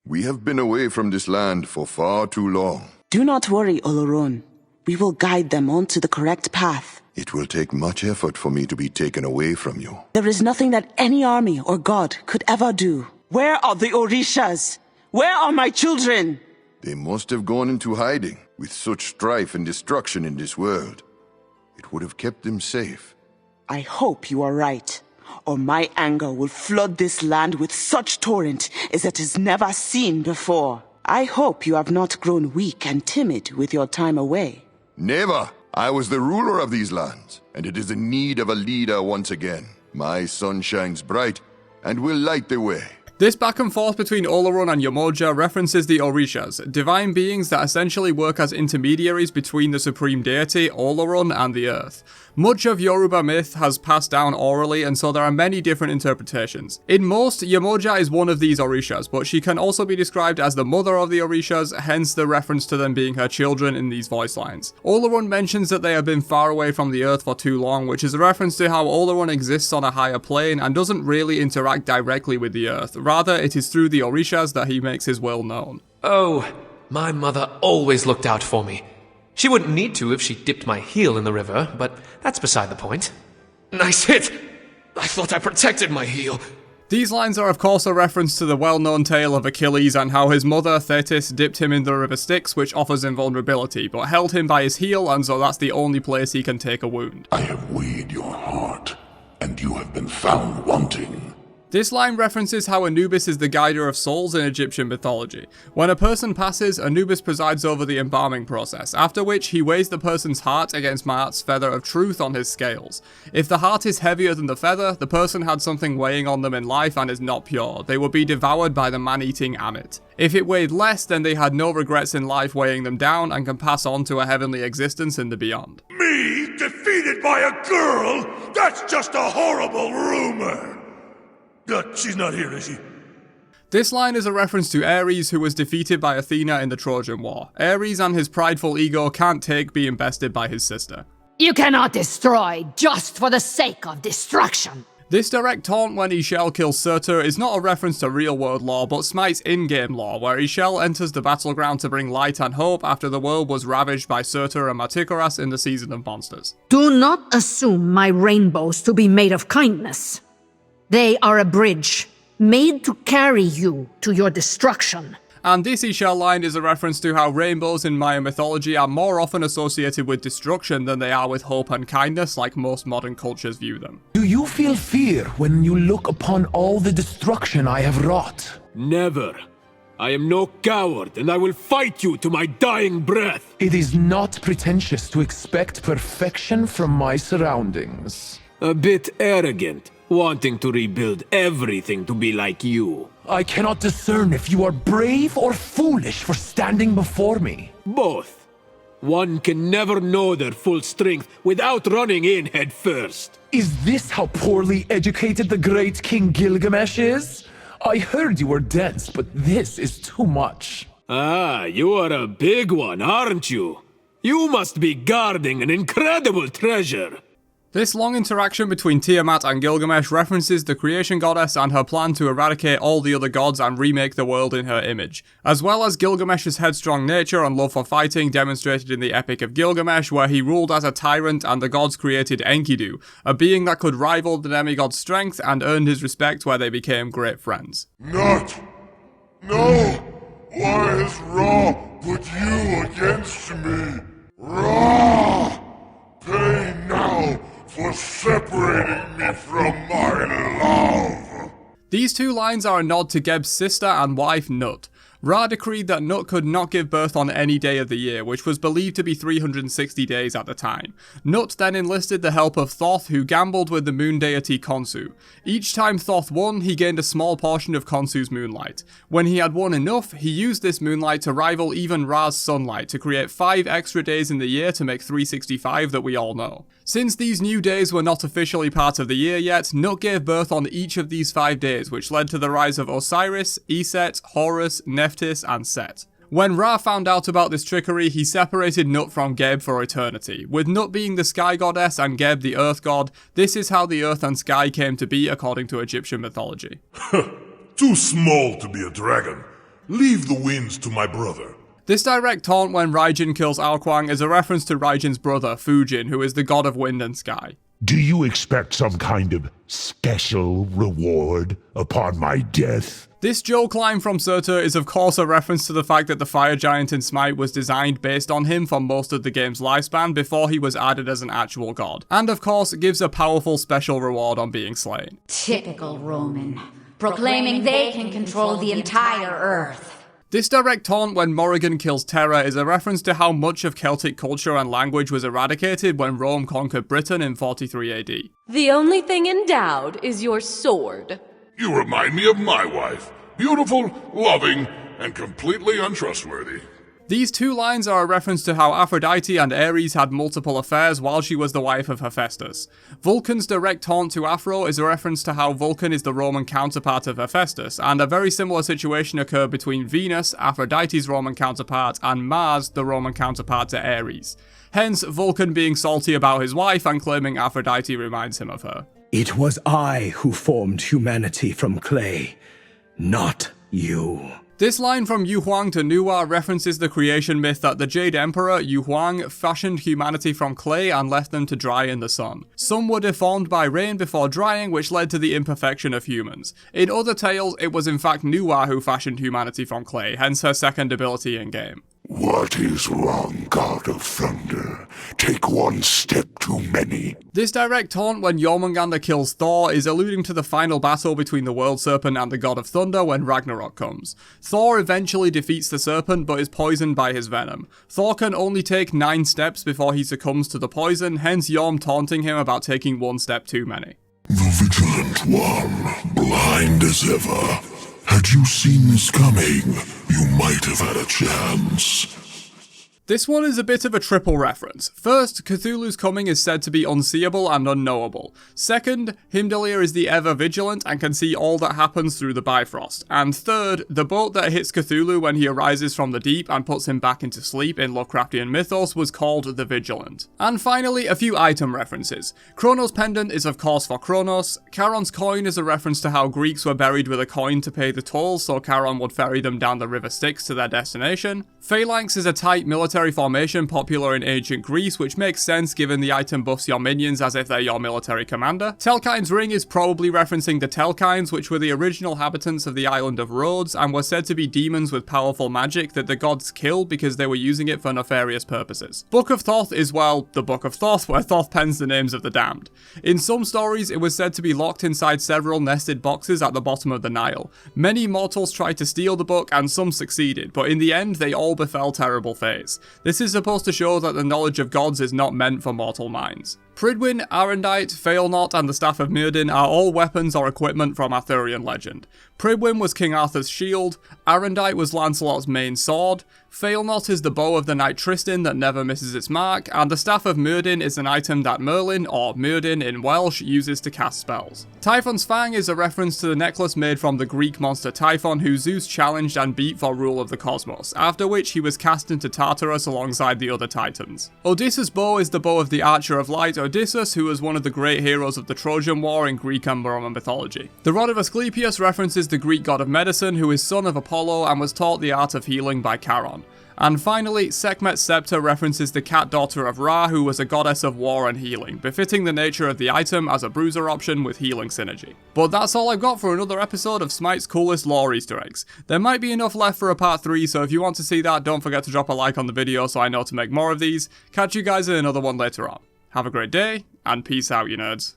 We have been away from this land for far too long. Do not worry, Oloron. We will guide them onto the correct path. It will take much effort for me to be taken away from you. There is nothing that any army or god could ever do. Where are the Orishas? Where are my children? They must have gone into hiding. With such strife and destruction in this world, it would have kept them safe. I hope you are right, or my anger will flood this land with such torrent as it has never seen before. I hope you have not grown weak and timid with your time away. Never! I was the ruler of these lands, and it is in need of a leader once again. My sun shines bright, and will light the way. This back and forth between Oloron and Yomoja references the Orishas, divine beings that essentially work as intermediaries between the supreme deity, Oloron, and the earth. Much of Yoruba myth has passed down orally, and so there are many different interpretations. In most, Yomoja is one of these Orishas, but she can also be described as the mother of the Orishas, hence the reference to them being her children in these voice lines. Oloron mentions that they have been far away from the earth for too long, which is a reference to how Oloron exists on a higher plane and doesn't really interact directly with the earth. Rather, it is through the Orishas that he makes his will known. Oh, my mother always looked out for me. She wouldn't need to if she dipped my heel in the river, but that's beside the point. Nice hit! I thought I protected my heel. These lines are of course a reference to the well-known tale of Achilles and how his mother, Thetis, dipped him in the river Styx, which offers invulnerability, but held him by his heel, and so that's the only place he can take a wound. I have weighed your heart, and you have been found wanting. This line references how Anubis is the guider of souls in Egyptian mythology. When a person passes, Anubis presides over the embalming process, after which he weighs the person's heart against Ma'at's feather of truth on his scales. If the heart is heavier than the feather, the person had something weighing on them in life and is not pure. They will be devoured by the man-eating Amit. If it weighed less, then they had no regrets in life weighing them down and can pass on to a heavenly existence in the beyond. Me defeated by a girl? That's just a horrible rumor! She's not here, is she? This line is a reference to Ares, who was defeated by Athena in the Trojan War. Ares and his prideful ego can't take being bested by his sister. You cannot destroy just for the sake of destruction. This direct taunt when Ishel kills Surtur is not a reference to real-world lore, but Smite's in-game lore, where Ishel enters the battleground to bring light and hope after the world was ravaged by Surtur and Matikoras in the Season of Monsters. Do not assume my rainbows to be made of kindness. They are a bridge, made to carry you to your destruction. And this Ishel line is a reference to how rainbows in Maya mythology are more often associated with destruction than they are with hope and kindness, like most modern cultures view them. Do you feel fear when you look upon all the destruction I have wrought? Never. I am no coward, and I will fight you to my dying breath. It is not pretentious to expect perfection from my surroundings. A bit arrogant, wanting to rebuild everything to be like you. I cannot discern if you are brave or foolish for standing before me. Both. One can never know their full strength without running in head first. Is this how poorly educated the great King Gilgamesh is? I heard you were dense, but this is too much. Ah, you are a big one, aren't you? You must be guarding an incredible treasure. This long interaction between Tiamat and Gilgamesh references the creation goddess and her plan to eradicate all the other gods and remake the world in her image, as well as Gilgamesh's headstrong nature and love for fighting demonstrated in the Epic of Gilgamesh, where he ruled as a tyrant and the gods created Enkidu, a being that could rival the demigod's strength and earned his respect where they became great friends. Not! No! Why has Ra put you against me? Ra! Pay now! For separating me from my love. These two lines are a nod to Geb's sister and wife Nut. Ra decreed that Nut could not give birth on any day of the year, which was believed to be 360 days at the time. Nut then enlisted the help of Thoth, who gambled with the moon deity Khonsu. Each time Thoth won, he gained a small portion of Khonsu's moonlight. When he had won enough, he used this moonlight to rival even Ra's sunlight to create 5 extra days in the year to make 365 that we all know. Since these new days were not officially part of the year yet, Nut gave birth on each of these 5 days, which led to the rise of Osiris, Iset, Horus, Nephthys, and Set. When Ra found out about this trickery, he separated Nut from Geb for eternity. With Nut being the sky goddess and Geb the earth god, this is how the earth and sky came to be according to Egyptian mythology. Too small to be a dragon. Leave the winds to my brother. This direct taunt when Raijin kills Aokwang is a reference to Raijin's brother, Fujin, who is the god of wind and sky. Do you expect some kind of special reward upon my death? This joke line from Surtur is of course a reference to the fact that the fire giant in Smite was designed based on him for most of the game's lifespan before he was added as an actual god, and of course gives a powerful special reward on being slain. Typical Roman, proclaiming they can control the entire earth. This direct taunt when Morrigan kills Terra is a reference to how much of Celtic culture and language was eradicated when Rome conquered Britain in 43 AD. The only thing endowed is your sword. You remind me of my wife. Beautiful, loving, and completely untrustworthy. These two lines are a reference to how Aphrodite and Ares had multiple affairs while she was the wife of Hephaestus. Vulcan's direct taunt to Aphro is a reference to how Vulcan is the Roman counterpart of Hephaestus, and a very similar situation occurred between Venus, Aphrodite's Roman counterpart, and Mars, the Roman counterpart to Ares. Hence, Vulcan being salty about his wife and claiming Aphrodite reminds him of her. It was I who formed humanity from clay, not you. This line from Yu Huang to Nuwa references the creation myth that the Jade Emperor, Yu Huang, fashioned humanity from clay and left them to dry in the sun. Some were deformed by rain before drying, which led to the imperfection of humans. In other tales, it was in fact Nuwa who fashioned humanity from clay, hence her second ability in-game. What is wrong, God of Thunder? Take one step too many. This direct taunt when Jormungandr kills Thor is alluding to the final battle between the World Serpent and the God of Thunder when Ragnarok comes. Thor eventually defeats the serpent but is poisoned by his venom. Thor can only take 9 steps before he succumbs to the poison, hence Jorm taunting him about taking 1 step too many. The Vigilant One, blind as ever. Had you seen this coming, you might have had a chance. This one is a bit of a triple reference. First, Cthulhu's coming is said to be unseeable and unknowable. Second, Himdalir is the ever vigilant and can see all that happens through the Bifrost. And third, the boat that hits Cthulhu when he arises from the deep and puts him back into sleep in Lovecraftian mythos was called the Vigilant. And finally, a few item references. Kronos' pendant is of course for Kronos. Charon's coin is a reference to how Greeks were buried with a coin to pay the toll, so Charon would ferry them down the river Styx to their destination. Phalanx is a tight military formation popular in ancient Greece, which makes sense given the item buffs your minions as if they're your military commander. Telkine's ring is probably referencing the Telkines, which were the original inhabitants of the island of Rhodes and were said to be demons with powerful magic that the gods killed because they were using it for nefarious purposes. Book of Thoth is, well, the Book of Thoth, where Thoth pens the names of the damned. In some stories, it was said to be locked inside several nested boxes at the bottom of the Nile. Many mortals tried to steal the book and some succeeded, but in the end they all befell terrible fates. This is supposed to show that the knowledge of gods is not meant for mortal minds. Pridwin, Arendite, Failnaught, and the Staff of Myrddin are all weapons or equipment from Arthurian legend. Pridwin was King Arthur's shield, Arendite was Lancelot's main sword, Failnaught is the bow of the knight Tristan that never misses its mark, and the Staff of Myrddin is an item that Merlin, or Myrddin in Welsh, uses to cast spells. Typhon's Fang is a reference to the necklace made from the Greek monster Typhon, who Zeus challenged and beat for rule of the cosmos, after which he was cast into Tartarus alongside the other titans. Odysseus' bow is the bow of the Archer of Light Odysseus, who was one of the great heroes of the Trojan War in Greek and Roman mythology. The rod of Asclepius references the Greek god of medicine, who is son of Apollo and was taught the art of healing by Charon. And finally, Sekhmet's scepter references the cat daughter of Ra, who was a goddess of war and healing, befitting the nature of the item as a bruiser option with healing synergy. But that's all I've got for another episode of Smite's coolest lore Easter eggs. There might be enough left for a part 3, so if you want to see that, don't forget to drop a like on the video so I know to make more of these. Catch you guys in another one later on. Have a great day, and peace out, you nerds.